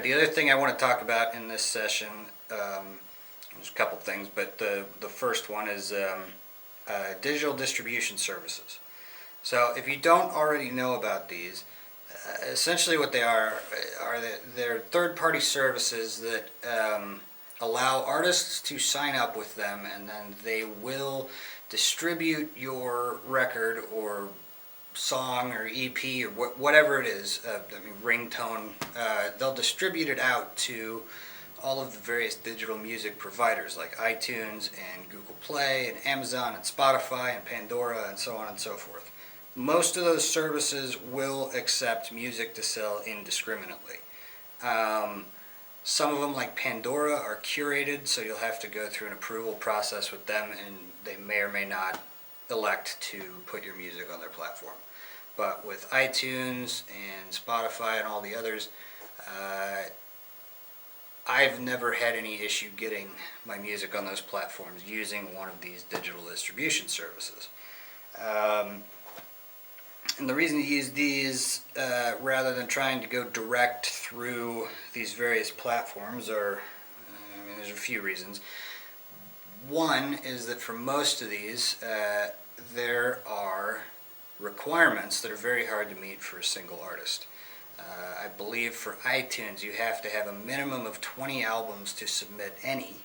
the other thing I want to talk about in this session, there's a couple things, but the first one is digital distribution services. So if you don't already know about these, essentially what they are they're third-party services that allow artists to sign up with them, and then they will distribute your record or song or EP or whatever it is, ringtone. They'll distribute it out to all of the various digital music providers like iTunes and Google Play and Amazon and Spotify and Pandora and so on and so forth. Most of those services will accept music to sell indiscriminately. Some of them, like Pandora, are curated, so you'll have to go through an approval process with them, and they may or may not elect to put your music on their platform. But with iTunes and Spotify and all the others, I've never had any issue getting my music on those platforms using one of these digital distribution services. And the reason to use these rather than trying to go direct through these various platforms are, there's a few reasons. One is that for most of these, there are requirements that are very hard to meet for a single artist. I believe for iTunes you have to have a minimum of 20 albums to submit any.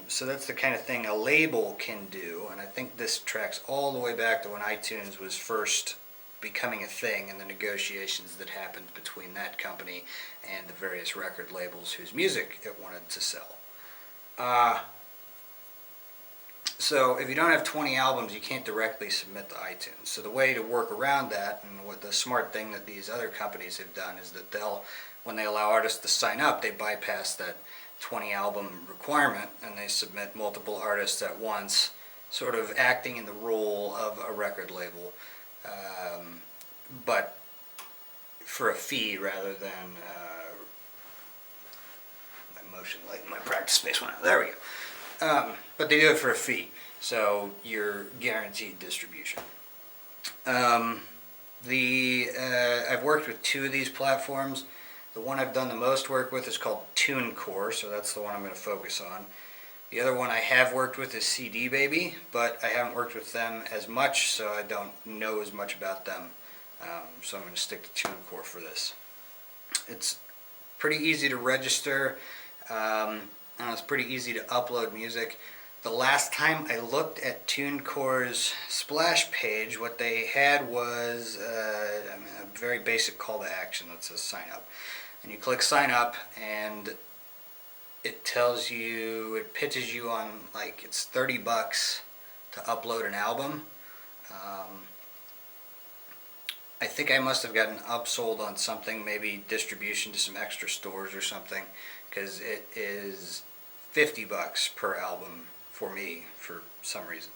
So that's the kind of thing a label can do, and I think this tracks all the way back to when iTunes was first becoming a thing and the negotiations that happened between that company and the various record labels whose music it wanted to sell. So if you don't have 20 albums, you can't directly submit to iTunes. So the way to work around that, and what the smart thing that these other companies have done, is that when they allow artists to sign up, they bypass that 20 album requirement and they submit multiple artists at once, sort of acting in the role of a record label, but for a fee rather than my motion light in my practice space went out. There we go. But they do it for a fee, so you're guaranteed distribution. I've worked with two of these platforms. The one I've done the most work with is called Tunecore, so that's the one I'm going to focus on. The other one I have worked with is CD Baby, but I haven't worked with them as much, so I don't know as much about them. So I'm going to stick to Tunecore for this. It's pretty easy to register, and it's pretty easy to upload music. The last time I looked at Tunecore's splash page, what they had was a very basic call to action that says sign up. And you click sign up, and it tells you, it pitches you on, like, it's $30 to upload an album. I think I must have gotten upsold on something, maybe distribution to some extra stores or something, because it is $50 per album for me for some reason.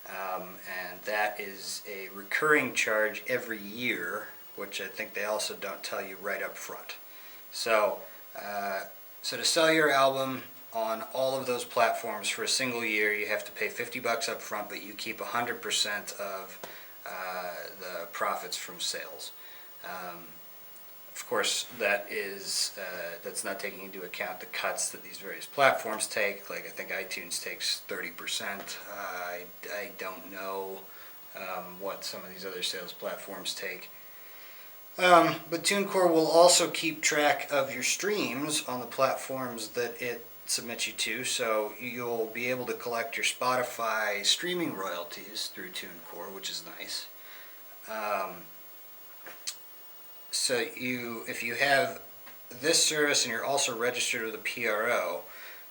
And that is a recurring charge every year, which I think they also don't tell you right up front. So to sell your album on all of those platforms for a single year, you have to pay $50 up front, but you keep 100% of the profits from sales. Of course, that's not taking into account the cuts that these various platforms take. Like, I think iTunes takes 30%. I don't know what some of these other sales platforms take. But Tunecore will also keep track of your streams on the platforms that it submits you to, so you'll be able to collect your Spotify streaming royalties through Tunecore, which is nice. So if you have this service and you're also registered with a PRO,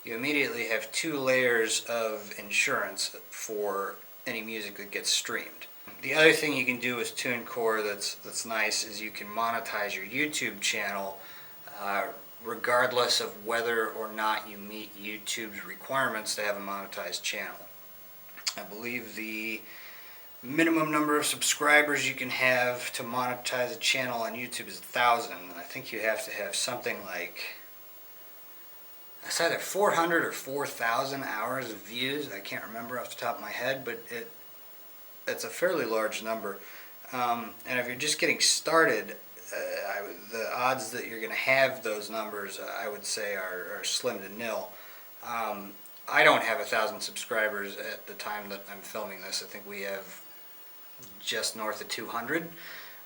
you immediately have 2 layers of insurance for any music that gets streamed. The other thing you can do with Tunecore that's nice is you can monetize your YouTube channel regardless of whether or not you meet YouTube's requirements to have a monetized channel. I believe the minimum number of subscribers you can have to monetize a channel on YouTube is 1,000. And I think you have to have something like, it's either 400 or 4,000 hours of views. I can't remember off the top of my head, but it's a fairly large number. And if you're just getting started, the odds that you're going to have those numbers, I would say, are slim to nil. I don't have 1,000 subscribers at the time that I'm filming this. I think we have just north of 200,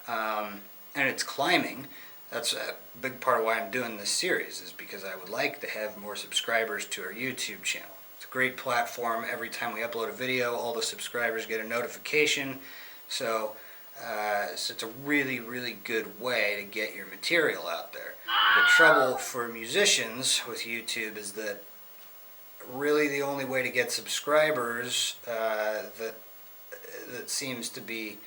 and it's climbing. That's a big part of why I'm doing this series, is because I would like to have more subscribers to our YouTube channel. It's a great platform. Every time we upload a video, all the subscribers get a notification. So it's a really, really good way to get your material out there. The trouble for musicians with YouTube is that really the only way to get subscribers that seems to be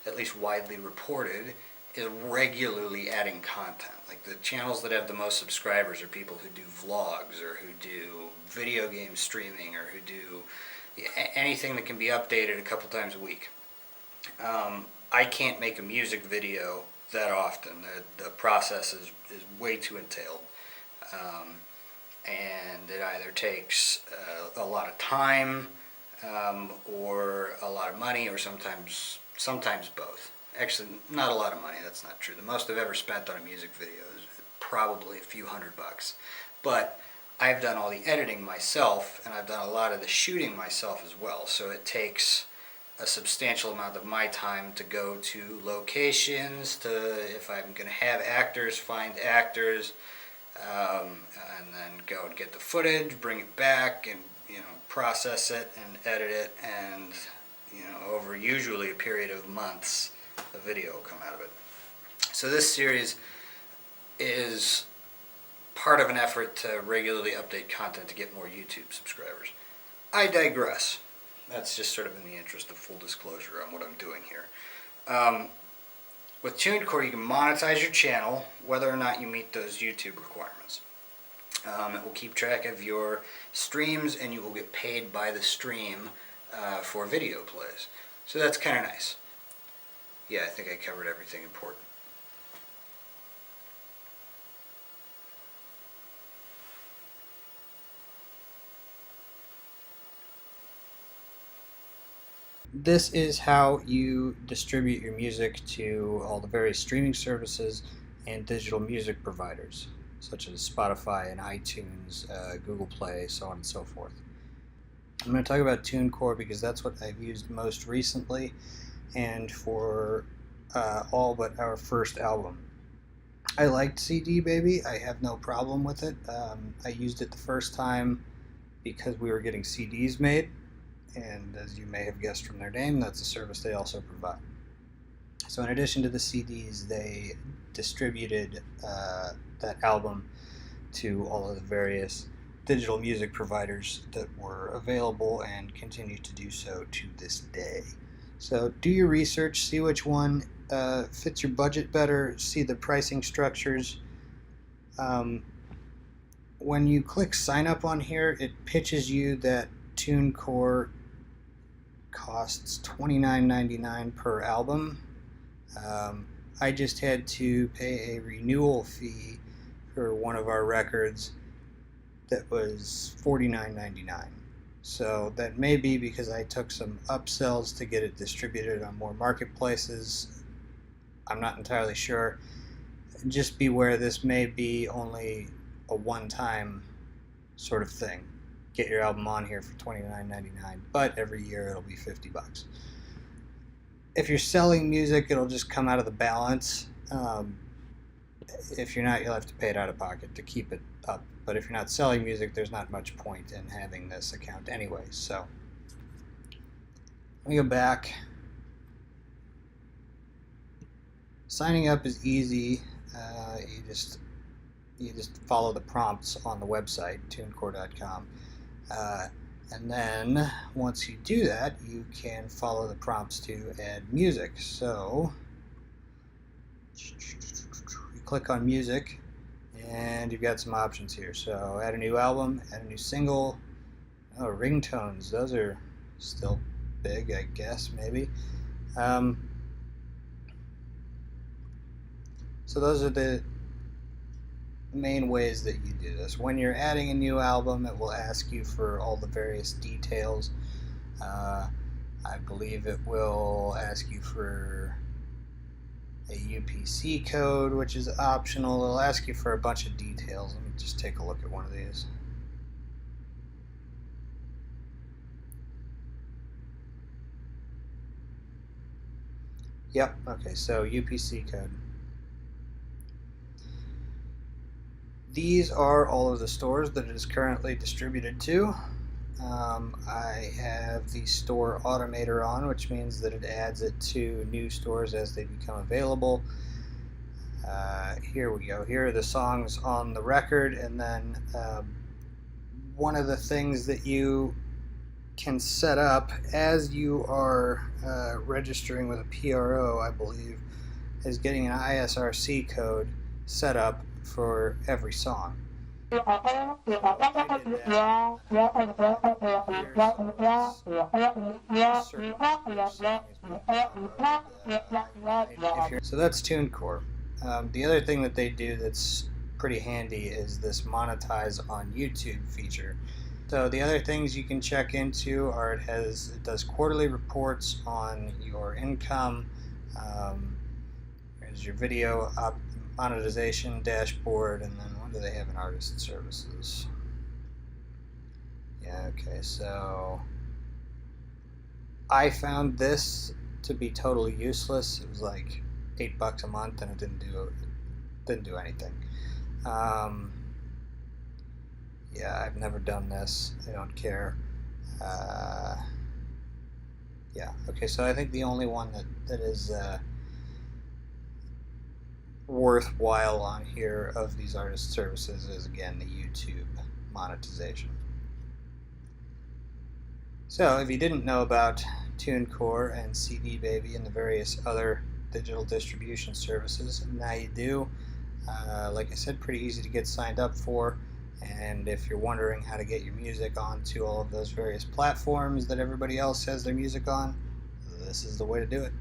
at least widely reported is regularly adding content. Like the channels that have the most subscribers are people who do vlogs or who do video game streaming or who do anything that can be updated a couple times a week. I can't make a music video that often. The process is way too entailed. And it either takes a lot of time or a lot of money, or sometimes both. Actually, not a lot of money, that's not true. The most I've ever spent on a music video is probably a few $100. But I've done all the editing myself, and I've done a lot of the shooting myself as well. So it takes a substantial amount of my time to go to locations, to, if I'm going to have actors, find actors, and then go and get the footage, bring it back, and process it and edit it, and over usually a period of months, a video will come out of it. So this series is part of an effort to regularly update content to get more YouTube subscribers. I digress. That's just sort of in the interest of full disclosure on what I'm doing here. With Tunecore, you can monetize your channel whether or not you meet those YouTube requirements. It will keep track of your streams, and you will get paid by the stream for video plays. So that's kind of nice. Yeah, I think I covered everything important. This is how you distribute your music to all the various streaming services and digital music providers, such as Spotify and iTunes, Google Play, so on and so forth. I'm going to talk about Tunecore because that's what I've used most recently, and for all but our first album. I liked CD Baby. I have no problem with it. I used it the first time because we were getting CDs made, and as you may have guessed from their name, that's a service they also provide. So in addition to the CDs, they distributed that album to all of the various digital music providers that were available and continue to do so to this day. So do your research, see which one fits your budget better, see the pricing structures. When you click sign up on here, it pitches you that Tunecore costs $29.99 per album. I just had to pay a renewal fee for one of our records that was $49.99. So that may be because I took some upsells to get it distributed on more marketplaces. I'm not entirely sure. Just beware, this may be only a one-time sort of thing. Get your album on here for $29.99, but every year it'll be $50. If you're selling music, it'll just come out of the balance. If you're not, you'll have to pay it out of pocket to keep it up. But if you're not selling music, there's not much point in having this account anyway. So let me go back. Signing up is easy. You just follow the prompts on the website, tunecore.com. And then once you do that, you can follow the prompts to add music. So you click on music, and you've got some options here. So add a new album, add a new single. Oh, ringtones, those are still big, I guess, maybe. So those are the main ways that you do this. When you're adding a new album, it will ask you for all the various details. I believe it will ask you for a UPC code, which is optional. It'll ask you for a bunch of details. Let me just take a look at one of these. Yep, okay, so UPC code. These are all of the stores that it is currently distributed to. I have the store automator on, which means that it adds it to new stores as they become available. Here we go. Here are the songs on the record, and then one of the things that you can set up as you are registering with a PRO, I believe, is getting an ISRC code set up for every song. I did that. So that's Tunecore. The other thing that they do that's pretty handy is this monetize on YouTube feature. So the other things you can check into are it does quarterly reports on your income. There's your video monetization dashboard, and then what do they have in artist services? Yeah, okay, so I found this to be totally useless. It was like $8 a month, and it didn't do anything. Yeah, I've never done this. I don't care. Yeah, okay, so I think the only one that is worthwhile on here of these artist services is, again, the YouTube monetization. So if you didn't know about Tunecore and CD Baby and the various other digital distribution services, now you do. Like I said, pretty easy to get signed up for. And if you're wondering how to get your music onto all of those various platforms that everybody else has their music on, this is the way to do it.